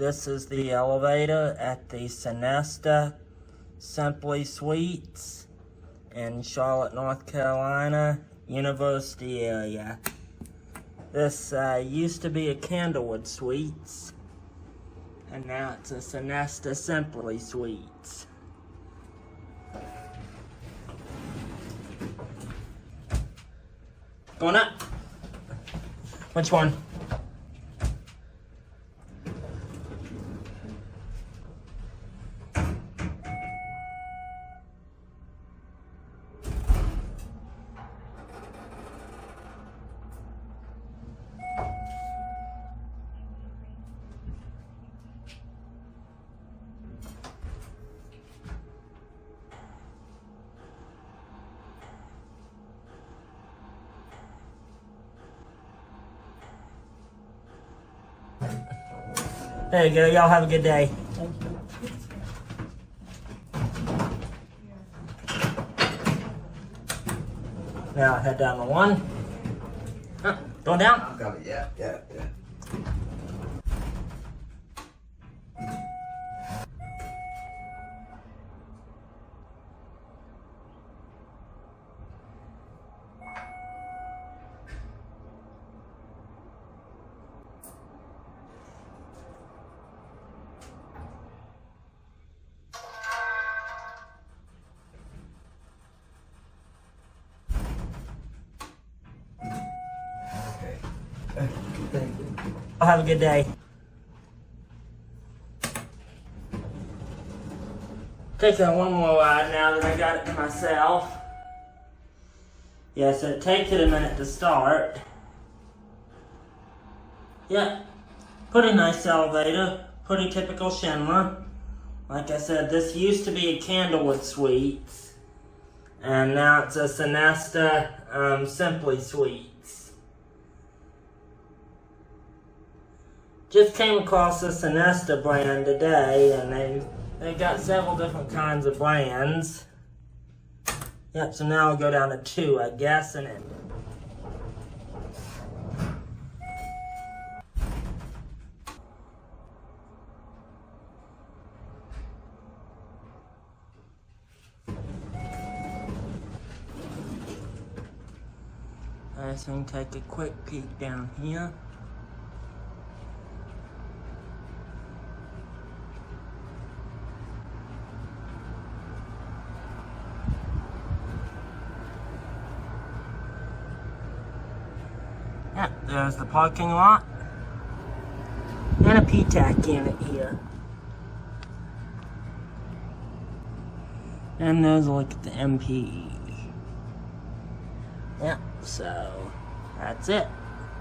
this is the elevator at the Sonesta Simply Suites in Charlotte, North Carolina, University area. This used to be a Candlewood Suites, and now it's a Sonesta Simply Suites. Going up. Which one? There you go. Y'all have a good day. Now head down to 1. Going down? I've got it. Yeah. Thank you. I'll have a good day. Taking one more ride now that I got it to myself. Yeah, so it takes it a minute to start. Yeah, pretty nice elevator. Pretty typical Schindler. Like I said, this used to be a Candlewood Suites, and now it's a Sonesta Simply Suites. Just came across the Sonesta brand today, and they've got several different kinds of brands. Yep, so now I'll go down to 2, I guess, and it. I just want to take a quick peek down here. Yeah, there's the parking lot. And a P-TAC unit here. And there's a look at the MPE. Yeah, so that's it.